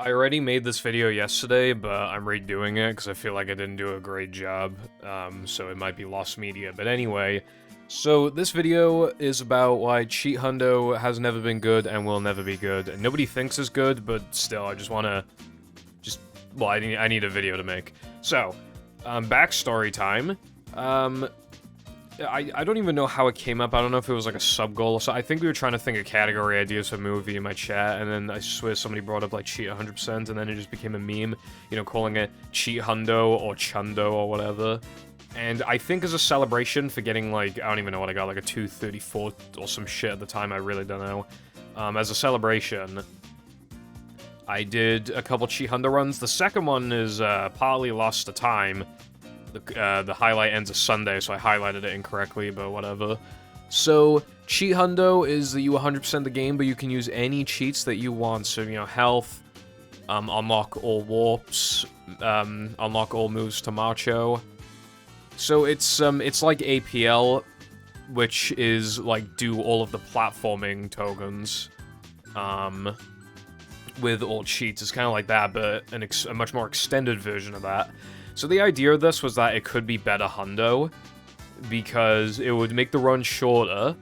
I already made this video yesterday, but I'm redoing it because I feel like I didn't do a great job, so it might be lost media. But anyway, so this video is about why cheat hundo has never been good and will never be good. And nobody thinks it's good, but still, I just want to well, I need a video to make. So, backstory time. I don't even know how it came up. I don't know if it was like a sub-goal. So I think we were trying to think of category ideas for a movie in my chat, and then I swear somebody brought up like cheat 100%, and then it just became a meme, you know, calling it cheat hundo or chundo or whatever. And I think as a celebration for getting like, I don't even know what I got, like a 234 or some shit at the time, I really don't know. As a celebration, I did a couple cheat hundo runs. The second one is partly lost to time. The highlight ends a Sunday, so I highlighted it incorrectly, but whatever. So, cheat hundo is that you 100% the game, but you can use any cheats that you want. So, you know, health, unlock all warps, unlock all moves to Macho. So it's like APL, which is like do all of the platforming tokens, with all cheats. It's kind of like that, but a much more extended version of that. So the idea of this was that it could be better hundo, because it would make the run shorter,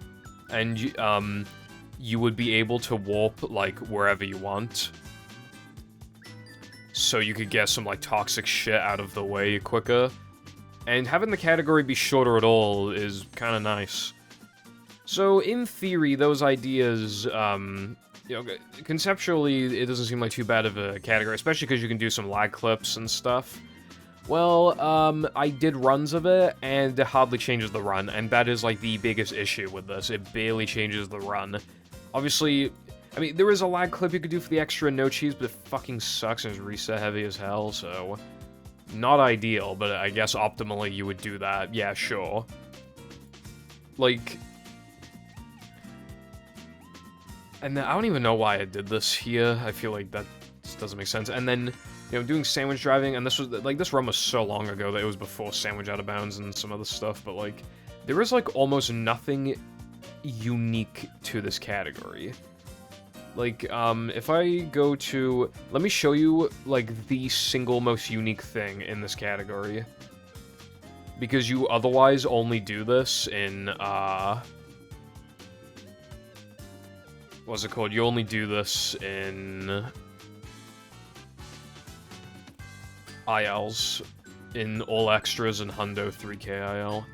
and you would be able to warp like wherever you want. So you could get some like toxic shit out of the way quicker. And having the category be shorter at all is kind of nice. So in theory, those ideas, you know, conceptually, it doesn't seem like too bad of a category, especially because you can do some lag clips and stuff. Well, I did runs of it, and it hardly changes the run, and that is, like, the biggest issue with this. It barely changes the run. Obviously, I mean, there is a lag clip you could do for the extra no cheese, but it fucking sucks and is reset heavy as hell, so... Not ideal, but I guess optimally you would do that. Yeah, sure. Like... And I don't even know why I did this here. I feel like that just doesn't make sense. And then... You know, doing sandwich driving, and this was, like, this run was so long ago that it was before Sandwich Out of Bounds and some other stuff, but, like, there is, like, almost nothing unique to this category. Like, if I go to... Let me show you, like, the single most unique thing in this category. Because you otherwise only do this in, what's it called? You only do this in... ILs in all extras and hundo 3k IL.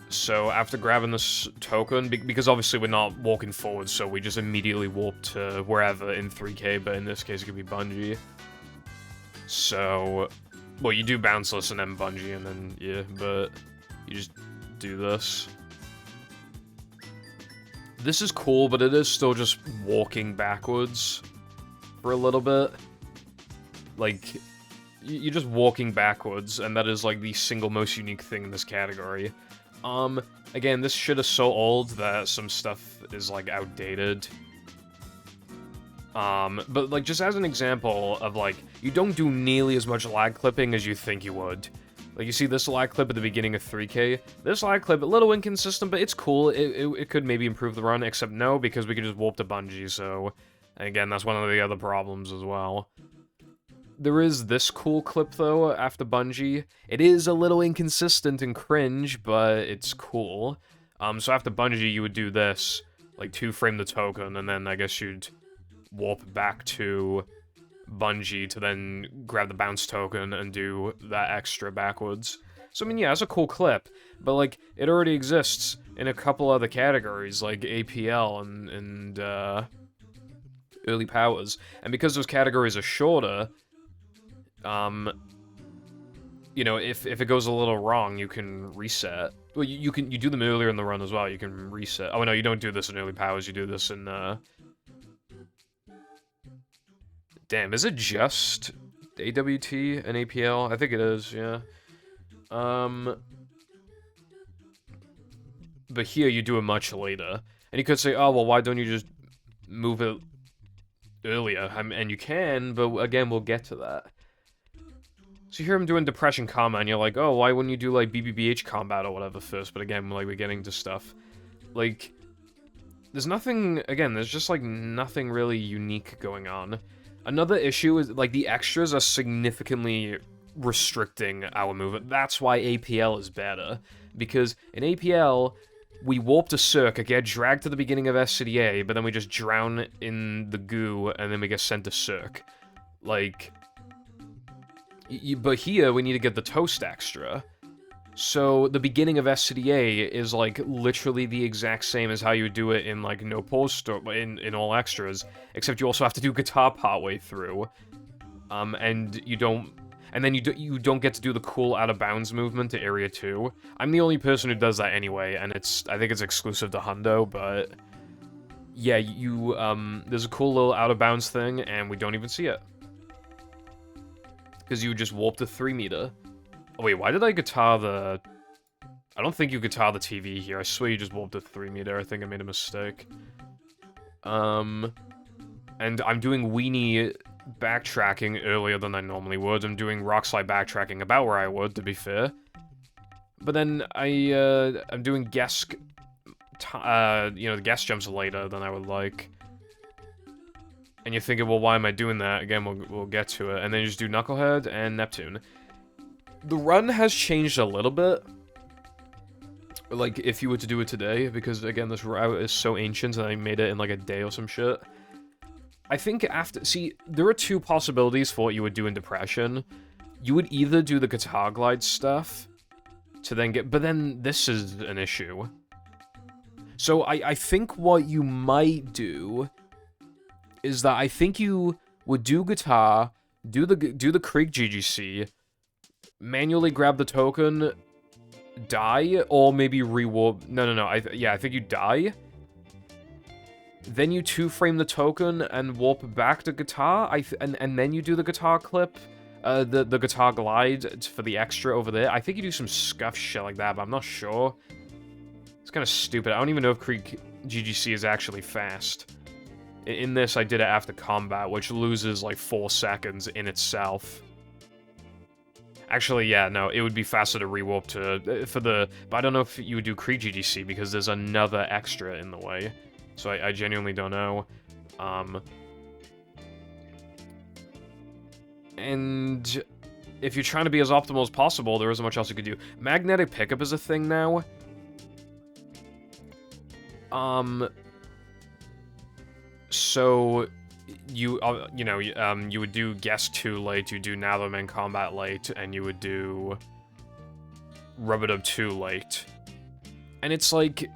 So after grabbing this token, because obviously we're not walking forward, so we just immediately warp to wherever in 3k, but in this case it could be bungee. So, well, you do bounceless and then bungee, and then, yeah, but you just do this. This is cool, but it is still just walking backwards for a little bit. Like, you're just walking backwards, and that is, like, the single most unique thing in this category. Again, this shit is so old that some stuff is, like, outdated. But, like, just as an example of, like, you don't do nearly as much lag clipping as you think you would. Like, you see this lag clip at the beginning of 3k? This lag clip, a little inconsistent, but it's cool. It could maybe improve the run, except no, because we can just warp to bungee, so... And again, that's one of the other problems as well. There is this cool clip, though, after bungee. It is a little inconsistent and cringe, but it's cool. So after bungee, you would do this, like, 2-frame the token, and then I guess you'd warp back to bungee to then grab the bounce token and do that extra backwards. So, I mean, yeah, it's a cool clip, but, like, it already exists in a couple other categories, like APL and early powers. And because those categories are shorter... you know, if it goes a little wrong, you can reset. Well, you do them earlier in the run as well, you can reset. Oh, no, you don't do this in early powers, you do this in, Damn, is it just AWT and APL? I think it is, yeah. But here you do it much later. And you could say, oh, well, why don't you just move it earlier? And you can, but again, we'll get to that. So here I'm doing Depression Combat, and you're like, oh, why wouldn't you do, like, BBBH Combat or whatever first? But again, like, we're getting to stuff. Like, there's nothing, again, there's just, like, nothing really unique going on. Another issue is, like, the extras are significantly restricting our movement. That's why APL is better. Because in APL, we warp to Cirque, get dragged to the beginning of SCDA, but then we just drown in the goo, and then we get sent to Cirque. Like, but here, we need to get the Toast extra. So, the beginning of SCDA is, like, literally the exact same as how you would do it in, like, No Post or in all extras, except you also have to do guitar partway through. And you don't... And then you don't get to do the cool out-of-bounds movement to Area 2. I'm the only person who does that anyway, and I think it's exclusive to Hundo, but... Yeah, there's a cool little out-of-bounds thing, and we don't even see it. Because you just warp to 3 meter. Oh, wait, why did I guitar the... I don't think you guitar the TV here. I swear you just warped to 3 meter. I think I made a mistake. And I'm doing weenie backtracking earlier than I normally would. I'm doing rock slide backtracking about where I would, to be fair. But then I'm doing guest, the guest jumps later than I would like. And you're thinking, well, why am I doing that? Again, we'll get to it. And then you just do Knucklehead and Neptune. The run has changed a little bit. Like, if you were to do it today, because, again, this route is so ancient and I made it in, like, a day or some shit. I think see, there are 2 possibilities for what you would do in Depression. You would either do the guitar glide stuff to then get... But then this is an issue. So I think what you might do is that I think you would do guitar, do the Krieg GGC, manually grab the token, die, or maybe rewarp... No. I think you die. Then you 2-frame the token and warp back to guitar, and then you do the guitar clip, the guitar glide for the extra over there. I think you do some scuff shit like that, but I'm not sure. It's kind of stupid. I don't even know if Krieg GGC is actually fast. In this, I did it after combat, which loses like 4 seconds in itself. Actually, yeah, no, it would be faster to rewarp to, but I don't know if you would do Krieg GGC because there's another extra in the way. So I genuinely don't know. And if you're trying to be as optimal as possible, there isn't much else you could do. Magnetic pickup is a thing now. So you would do Guest 2 late, you do Natherman Combat late, and you would do Rub-a-Dub 2 late. And it's like,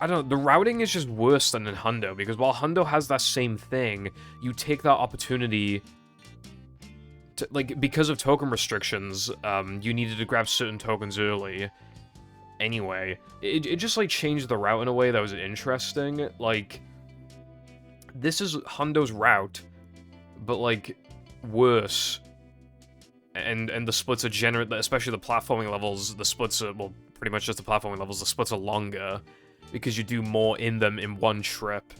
I don't know, the routing is just worse than in Hundo, because while Hundo has that same thing, you take that opportunity to, like, because of token restrictions, you needed to grab certain tokens early. Anyway, it just, like, changed the route in a way that was interesting. Like, this is Hundo's route, but, like, worse. And the splits are generally, especially the platforming levels, the splits are, well, pretty much just the platforming levels, the splits are longer, because you do more in them in one trip.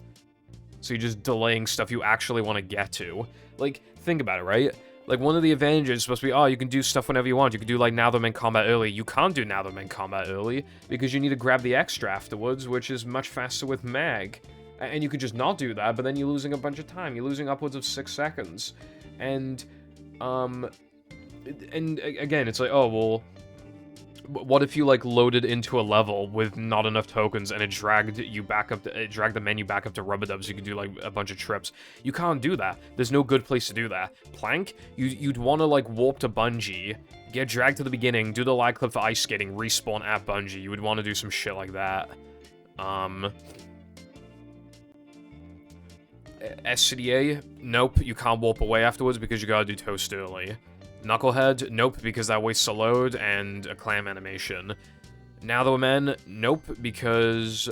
So you're just delaying stuff you actually want to get to. Like, think about it, right? Like, one of the advantages is supposed to be, oh, you can do stuff whenever you want. You can do, like, Natherman Combat early. You can't do Natherman Combat early, because you need to grab the extra afterwards, which is much faster with Mag. And you could just not do that, but then you're losing a bunch of time. You're losing upwards of 6 seconds. And again, it's like, oh, well, what if you, like, loaded into a level with not enough tokens and it dragged you back up to, it dragged the menu back up to Rub-a-Dub so you could do, like, a bunch of trips? You can't do that. There's no good place to do that. Plank, you'd want to, like, warp to Bungee, get dragged to the beginning, do the lag clip for ice skating, respawn at Bungee. You would want to do some shit like that. SCDA, nope, you can't warp away afterwards because you gotta do Toast early. Knucklehead, nope, because that wastes a load and a clam animation. Natherman, nope, because,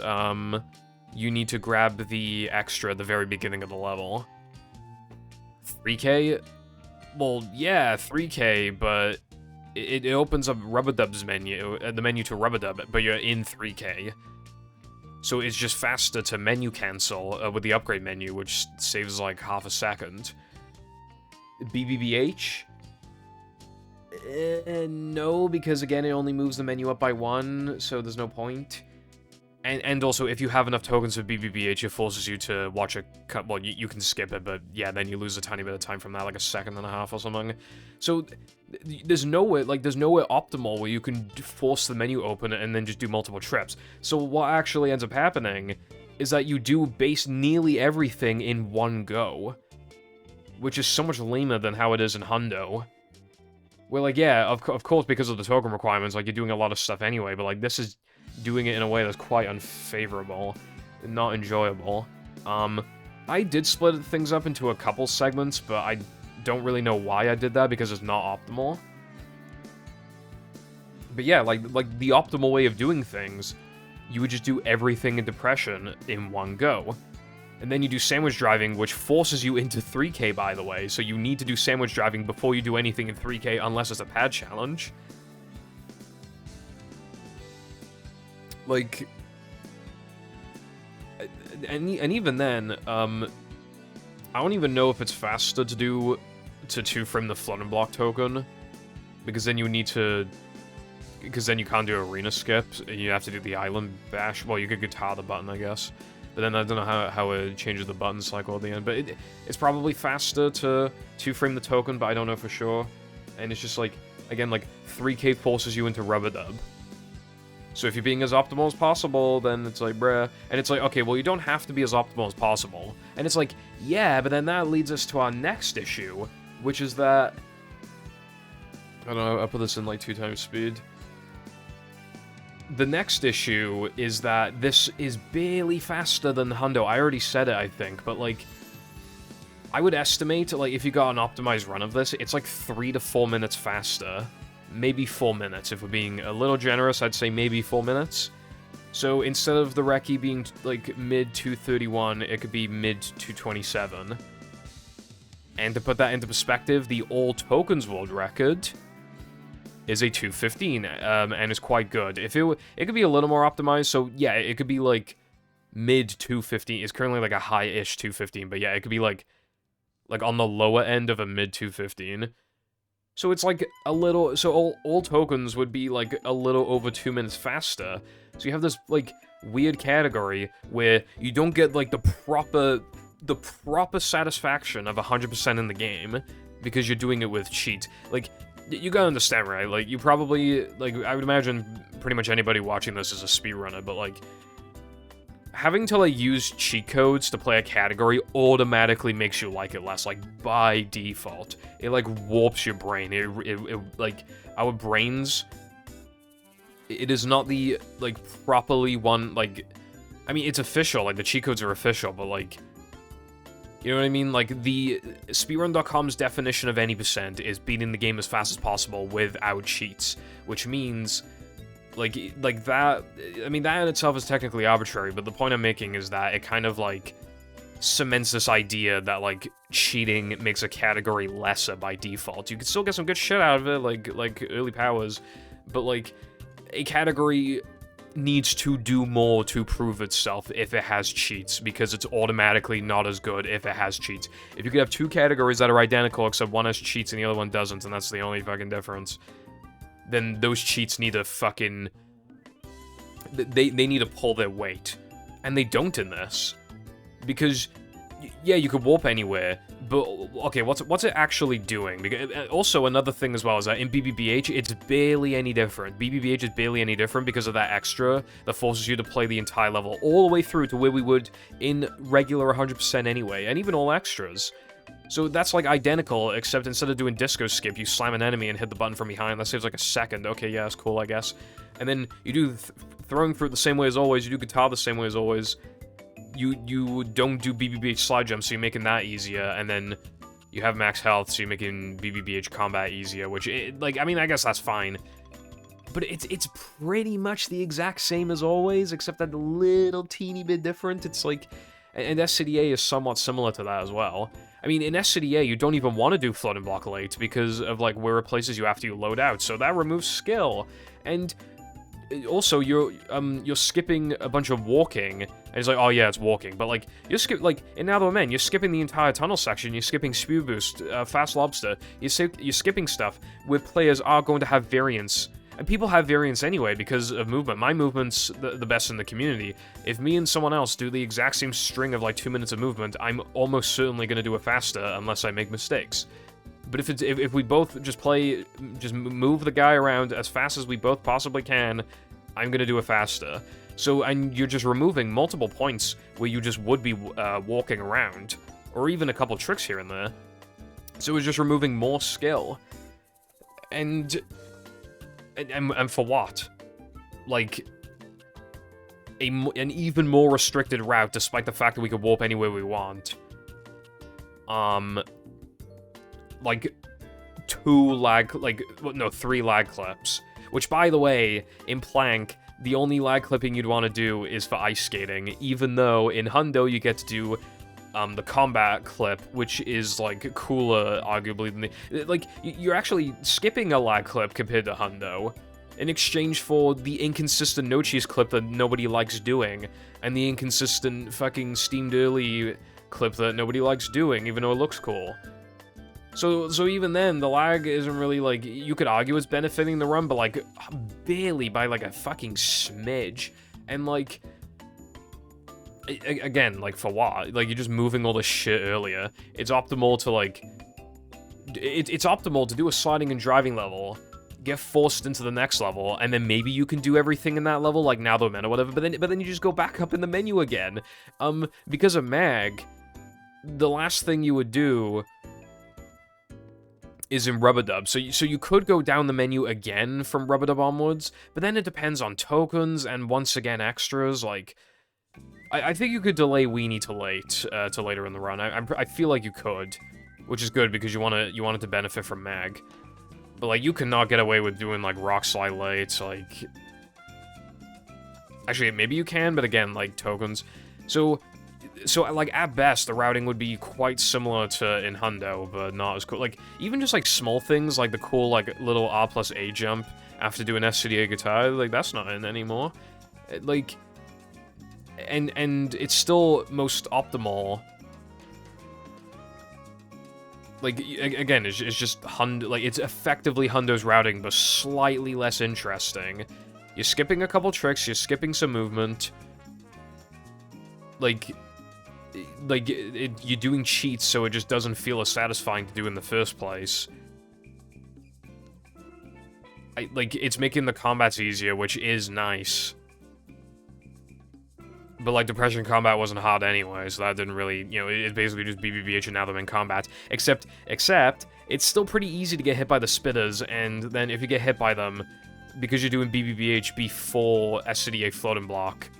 you need to grab the extra at the very beginning of the level. 3K? Well, yeah, 3K, but it opens up Rub-a-Dub's menu, the menu to Rub-a-Dub, but you're in 3K. So it's just faster to menu cancel with the upgrade menu, which saves like half a second. BBBH? No, because again, it only moves the menu up by 1, so there's no point. And also, if you have enough tokens for BBBH, it forces you to watch a cut. Well, you can skip it, but yeah, then you lose a tiny bit of time from that, like a second and a half or something. So there's nowhere optimal where you can force the menu open and then just do multiple trips. So what actually ends up happening is that you do base nearly everything in one go, which is so much lamer than how it is in Hundo. Where, like, yeah, of course, because of the token requirements, like, you're doing a lot of stuff anyway, but, like, this is doing it in a way that's quite unfavorable, not enjoyable. I did split things up into a couple segments, but I don't really know why I did that, because it's not optimal. But yeah, like the optimal way of doing things, you would just do everything in Depression in one go. And then you do sandwich driving, which forces you into 3K, by the way, so you need to do sandwich driving before you do anything in 3K, unless it's a pad challenge. Like, and even then, I don't even know if it's faster to two-frame the flood and block token, because then you need to, because then you can't do arena skip, and you have to do the island bash. Well, you could guitar the button, I guess, but then I don't know how it changes the button cycle at the end, but it's probably faster to two-frame the token, but I don't know for sure, and it's just like, again, like, 3K forces you into rubber dub. So if you're being as optimal as possible, then it's like, bruh. And it's like, okay, well, you don't have to be as optimal as possible. And it's like, yeah, but then that leads us to our next issue, which is that... I don't know, I'll put this in like 2 times speed. The next issue is that this is barely faster than Hundo. I already said it, I think, but like... I would estimate, like, if you got an optimized run of this, it's like 3 to 4 minutes faster. Maybe 4 minutes. If we're being a little generous, I'd say maybe 4 minutes. So instead of the recce being like mid 231, it could be mid 227. And to put that into perspective, the all tokens world record is a 215, and is quite good. If it could be a little more optimized, so yeah, it could be like mid 215. It's currently like a high-ish 215, but yeah, it could be like on the lower end of a mid 215. So it's like a little, so all tokens would be like a little over 2 minutes faster. So you have this like weird category where you don't get like the proper satisfaction of 100% in the game because you're doing it with cheat. Like, you gotta understand, right? Like, you probably, like, I would imagine pretty much anybody watching this is a speedrunner, but like, having to, like, use cheat codes to play a category automatically makes you like it less, like, by default. It, like, warps your brain. It like, our brains, it is not the, like, properly one, like, I mean, it's official, like, the cheat codes are official, but, like, you know what I mean? Like, the speedrun.com's definition of any percent is beating the game as fast as possible without cheats, which means... Like that, I mean, that in itself is technically arbitrary, but the point I'm making is that it kind of, like, cements this idea that, like, cheating makes a category lesser by default. You can still get some good shit out of it, like early powers, but, like, a category needs to do more to prove itself if it has cheats, because it's automatically not as good if it has cheats. If you could have 2 categories that are identical, except one has cheats and the other one doesn't, and that's the only fucking difference, then those cheats need to fucking... They need to pull their weight. And they don't in this. Because, yeah, you could warp anywhere, but, okay, what's it actually doing? Because, also, another thing as well is that in BBBH, it's barely any different. BBBH is barely any different because of that extra that forces you to play the entire level all the way through to where we would in regular 100% anyway, and even all extras. So that's, like, identical, except instead of doing disco skip, you slam an enemy and hit the button from behind. That saves, like, a second. Okay, yeah, that's cool, I guess. And then you do throwing fruit the same way as always. You do guitar the same way as always. You don't do BBBH slide jump, so you're making that easier. And then you have max health, so you're making BBBH combat easier, which, like, I mean, I guess that's fine. But it's pretty much the exact same as always, except that a little teeny bit different. It's, like... And SCDA is somewhat similar to that as well. I mean, in SCDA, you don't even want to do float and block late because of, like, where it places you after you load out, so that removes skill. And also, you're skipping a bunch of walking, and it's like, oh yeah, it's walking, but, like, you're in Now the Men, you're skipping the entire tunnel section, you're skipping Spew Boost, Fast Lobster, you're skipping stuff where players are going to have variance. And people have variance anyway because of movement. My movement's the best in the community. If me and someone else do the exact same string of like 2 minutes of movement, I'm almost certainly going to do it faster unless I make mistakes. But if we both just move the guy around as fast as we both possibly can, I'm going to do it faster. So, and you're just removing multiple points where you just would be walking around, or even a couple tricks here and there. So it's just removing more skill. And for what? Like, an even more restricted route, despite the fact that we could warp anywhere we want. Like, 3 lag clips. Which, by the way, in Plank, the only lag clipping you'd want to do is for ice skating, even though in Hundo you get to do the combat clip, which is, like, cooler, arguably, than the... Like, you're actually skipping a lag clip compared to Hundo, in exchange for the inconsistent no-cheese clip that nobody likes doing, and the inconsistent fucking steamed early clip that nobody likes doing, even though it looks cool. So even then, the lag isn't really, like, you could argue it's benefiting the run, but, like, barely by, like, a fucking smidge. And, like, again, like, for what? Like, you're just moving all this shit earlier. It's optimal to, like, it's optimal to do a sliding and driving level, get forced into the next level, and then maybe you can do everything in that level, like, now the men or whatever, but then you just go back up in the menu again. Because of mag, the last thing you would do is in Rubber Dub. So you could go down the menu again from Rubber Dub onwards, but then it depends on tokens and once again extras. Like, I think you could delay Weenie to later in the run. I feel like you could, which is good because you want it to benefit from mag. But like, you cannot get away with doing like Rock Slide late. Like, actually maybe you can, but again, like tokens. So like, at best, the routing would be quite similar to in Hundo, but not as cool. Like, even just, like, small things, like the cool, like, little R+A jump after doing SCDA guitar, like, that's not in anymore. Like, and it's still most optimal. Like, again, it's just Hundo, like, it's effectively Hundo's routing, but slightly less interesting. You're skipping a couple tricks, you're skipping some movement. You're doing cheats, so it just doesn't feel as satisfying to do in the first place. It's making the combats easier, which is nice. But, like, Depression combat wasn't hard anyway, so that didn't really, you know, it's basically just BBBH and now them in combat. Except, it's still pretty easy to get hit by the spitters, and then if you get hit by them, because you're doing BBBH before SCDA floating block,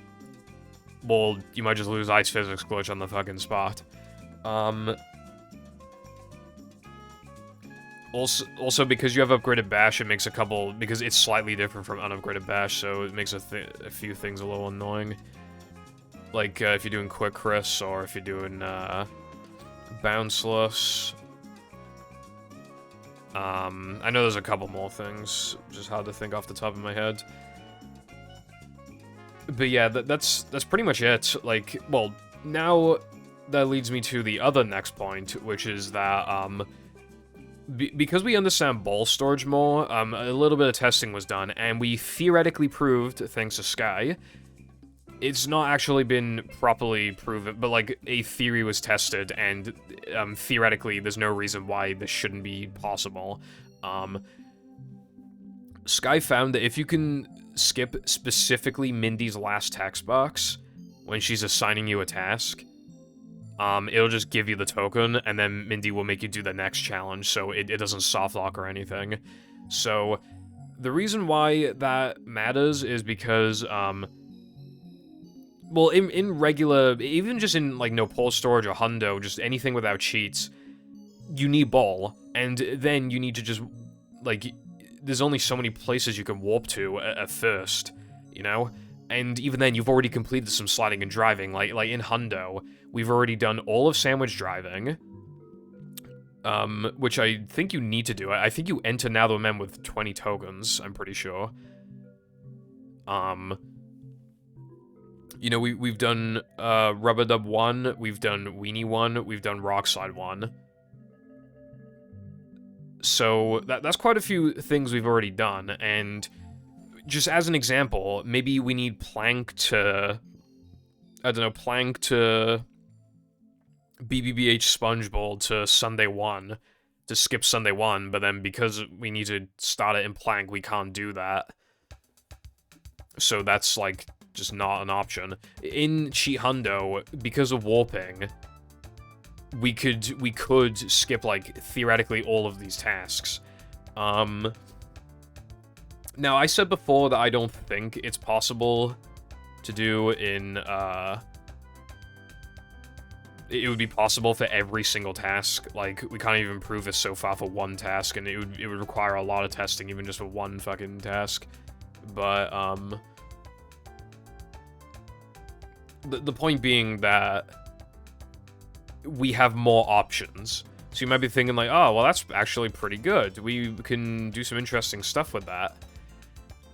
well, you might just lose Ice Physics Glitch on the fucking spot. Also, because you have upgraded Bash, it makes because it's slightly different from unupgraded Bash, so it makes a few things a little annoying. Like, if you're doing Quick Chris, or if you're doing, Bounceless. I know there's a couple more things, just hard to think off the top of my head. But yeah, that's pretty much it. Like, well, now that leads me to the other next point, which is that, because we understand ball storage more, a little bit of testing was done, and we theoretically proved, thanks to Sky, it's not actually been properly proven, but, like, a theory was tested, and, theoretically, there's no reason why this shouldn't be possible. Sky found that if you can skip specifically Mindy's last text box when she's assigning you a task, it'll just give you the token, and then Mindy will make you do the next challenge, so it doesn't soft lock or anything. So, the reason why that matters is because, well, in regular, even just in, like, no pole storage or Hundo, just anything without cheats, you need ball, and then you need to just, like, there's only so many places you can warp to at first, you know? And even then, you've already completed some sliding and driving. Like in Hundo, we've already done all of sandwich driving, which I think you need to do. I think you enter now the men with 20 tokens, I'm pretty sure. You know, we've done Rubber Dub 1, we've done Weenie 1, we've done Rock Slide 1. So, that's quite a few things we've already done, and just as an example, maybe we need Plank to, I don't know, Plank to BBBH Spongeball to Sunday 1, to skip Sunday 1, but then because we need to start it in Plank, we can't do that. So that's, like, just not an option. In Cheat Hundo, because of warping, we could skip, like, theoretically all of these tasks. Now, I said before that I don't think it's possible to do in, it would be possible for every single task. Like, we can't even prove this so far for one task, and it would require a lot of testing even just for one fucking task. But, the point being that we have more options. So you might be thinking like, oh, well, that's actually pretty good. We can do some interesting stuff with that.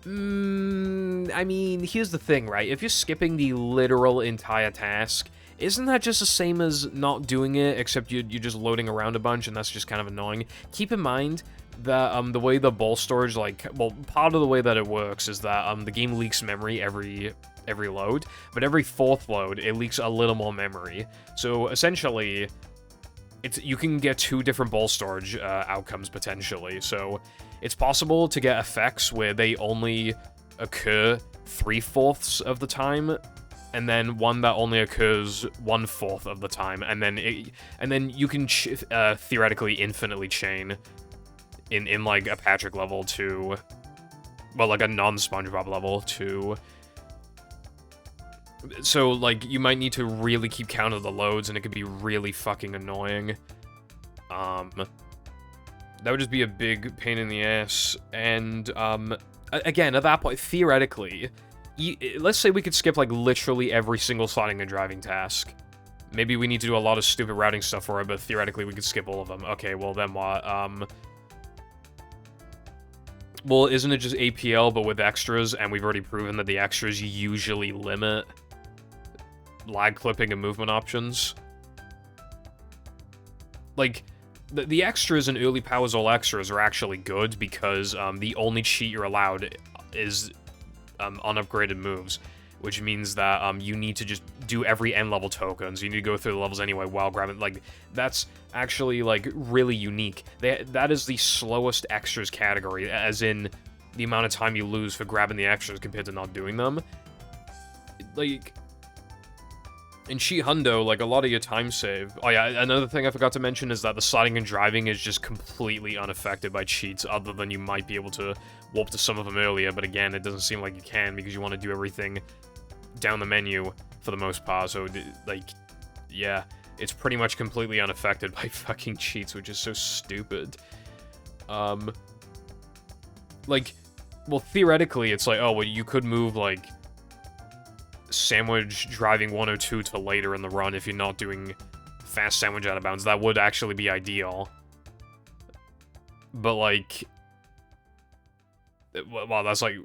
I mean, here's the thing, right? If you're skipping the literal entire task, isn't that just the same as not doing it, except you're just loading around a bunch, and that's just kind of annoying? Keep in mind that the way the ball storage, like, well, part of the way that it works is that the game leaks memory every load, but every fourth load, it leaks a little more memory. So essentially, you can get 2 different ball storage outcomes potentially. So it's possible to get effects where they only occur 3/4 of the time, and then one that only occurs 1/4 of the time, and then you can theoretically infinitely chain in like a Patrick level to, well, like a non-SpongeBob level to. So, like, you might need to really keep count of the loads, and it could be really fucking annoying. That would just be a big pain in the ass, and, again, at that point, theoretically, let's say we could skip, like, literally every single sliding and driving task. Maybe we need to do a lot of stupid routing stuff for it, but theoretically we could skip all of them. Okay, well, then what? Well, isn't it just APL, but with extras, and we've already proven that the extras usually limit lag clipping and movement options? Like, the extras in early powers all extras are actually good because the only cheat you're allowed is unupgraded moves, which means that you need to just do every end level tokens. You need to go through the levels anyway while grabbing. Like, that's actually, like, really unique. That is the slowest extras category, as in the amount of time you lose for grabbing the extras compared to not doing them. Like, in Cheat Hundo, like, a lot of your time save. Oh yeah, another thing I forgot to mention is that the sliding and driving is just completely unaffected by cheats, other than you might be able to warp to some of them earlier, but again, it doesn't seem like you can because you want to do everything down the menu for the most part, so, like, yeah, it's pretty much completely unaffected by fucking cheats, which is so stupid. Like, well, theoretically, it's like, oh, well, you could move, like, sandwich driving 102 to later in the run if you're not doing fast sandwich out of bounds. That would actually be ideal. But, like, well, that's, like,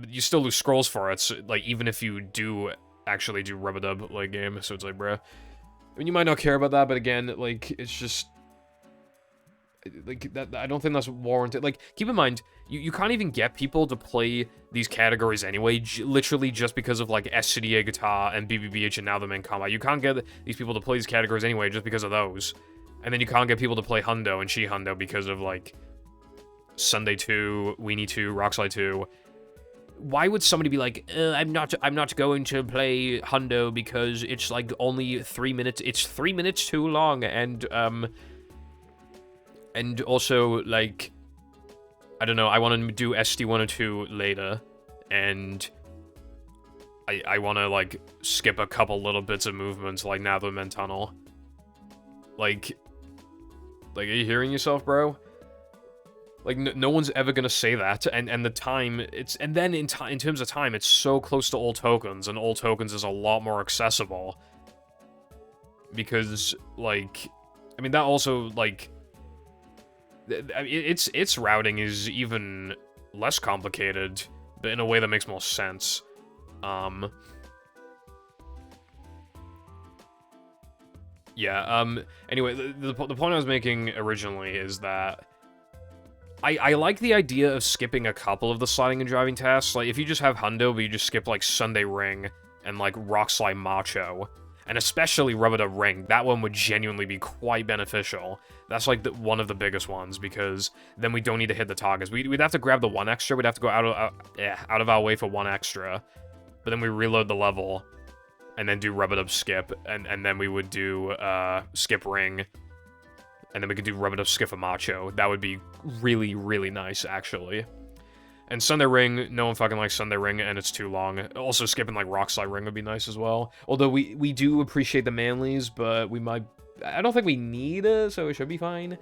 you still lose scrolls for it, so, like, even if you do actually do rub-a-dub, like, game, so it's like, bruh. I mean, you might not care about that, but again, like, it's just, like, that, I don't think that's warranted. Like, keep in mind, you can't even get people to play these categories anyway, literally just because of, like, SCDA guitar and BBBH and now the main combat. You can't get these people to play these categories anyway just because of those. And then you can't get people to play Hundo and Cheat Hundo because of, like, Sunday 2, Weenie 2, Rockslide 2. Why would somebody be like, I'm not going to play Hundo because it's, like, only 3 minutes, it's 3 minutes too long, and also, like, I don't know, I want to do SD102 later, and I want to, like, skip a couple little bits of movements, like Natherman Tunnel. Like, are you hearing yourself, bro? Like, no one's ever gonna say that, and the time, and then in terms of time, it's so close to all tokens, and all tokens is a lot more accessible. Because, like, I mean, that also, like, its routing is even less complicated, but in a way that makes more sense. Yeah, anyway, the point I was making originally is that I like the idea of skipping a couple of the sliding and driving tasks. Like, if you just have hundo, but you just skip, like, Sunday Ring and, like, Rock Slide Macho, and especially Rub-a-Dub Ring, that one would genuinely be quite beneficial. That's, like, one of the biggest ones, because then we don't need to hit the targets. We'd have to grab the one extra, we'd have to go out of our way for one extra, but then we reload the level, and then do Rub-a-Dub Skip, and then we would do, Skip Ring, and then we could do Rub-a-Dub Skip a Macho. That would be really, really nice, actually. And Sunday Ring, no one fucking likes Sunday Ring, and it's too long. Also, skipping, like, Rock Slide Ring would be nice as well. Although, we do appreciate the manlies, but we might... I don't think we need it, so it should be fine.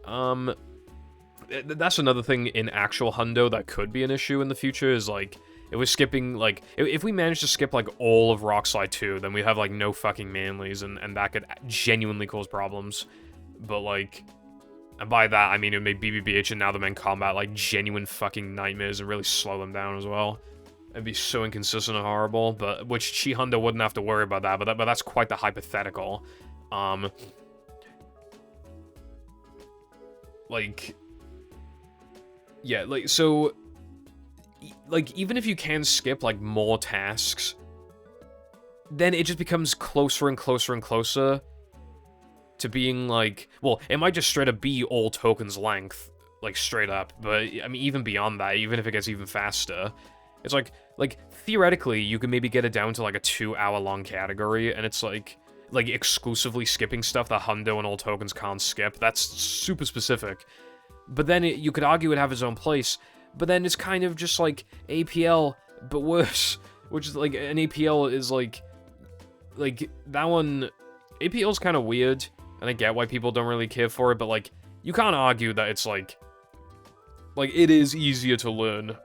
That's another thing in actual hundo that could be an issue in the future, is, like... If we're skipping, like... If we manage to skip, like, all of Rock Slide 2, then we have, like, no fucking manlies, and that could genuinely cause problems. But, like, and by that, I mean it would make BBBH and Now the Men Combat, like, genuine fucking nightmares and really slow them down as well. It'd be so inconsistent and horrible, but, which Chi Hundo wouldn't have to worry about that, but that's quite the hypothetical. Like, yeah, like, so, like, even if you can skip, like, more tasks, then it just becomes closer and closer and closer to being, like, well, it might just straight up be all tokens length, like, straight up, but, I mean, even beyond that, even if it gets even faster, it's like, theoretically, you can maybe get it down to, like, a 2-hour-long category, and it's, like, exclusively skipping stuff that hundo and all tokens can't skip. That's super specific. But then you could argue it have its own place, but then it's kind of just, like, APL, but worse, which is, like, an APL is, like, that one, APL's kind of weird, and I get why people don't really care for it, but, like, you can't argue that it's, like, it is easier to learn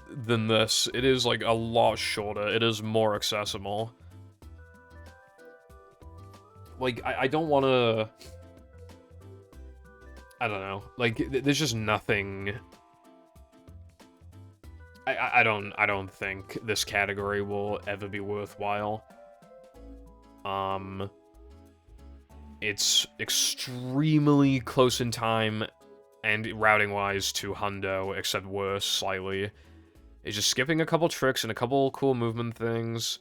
than this. It is, like, a lot shorter. It is more accessible. Like, I don't want to... I don't know. Like, there's just nothing... I don't think this category will ever be worthwhile. It's extremely close in time and routing-wise to hundo, except worse slightly. It's just skipping a couple tricks and a couple cool movement things.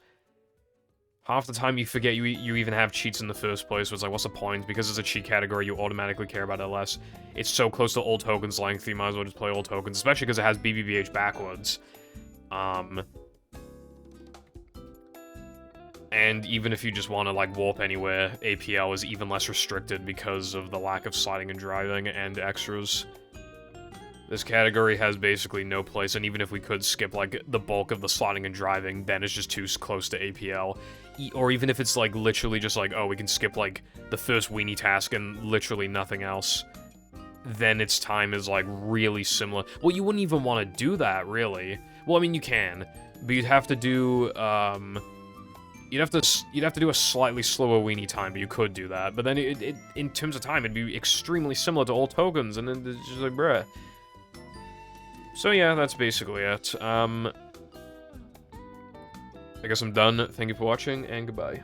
Half the time you forget you even have cheats in the first place, so it's like, what's the point? Because it's a cheat category, you automatically care about it less. It's so close to all tokens length, you might as well just play all tokens, especially because it has BBBH backwards. And even if you just want to, like, warp anywhere, APL is even less restricted because of the lack of sliding and driving and extras. This category has basically no place, and even if we could skip, like, the bulk of the sliding and driving, then it's just too close to APL. Or even if it's, like, literally just like, oh, we can skip, like, the first weenie task and literally nothing else, then its time is, like, really similar. Well, you wouldn't even want to do that, really. Well, I mean, you can, but you'd have to do, You'd have to do a slightly slower weenie time, but you could do that. But then, in terms of time, it'd be extremely similar to all tokens, and then it's just like, bruh. So yeah, that's basically it. I guess I'm done. Thank you for watching, and goodbye.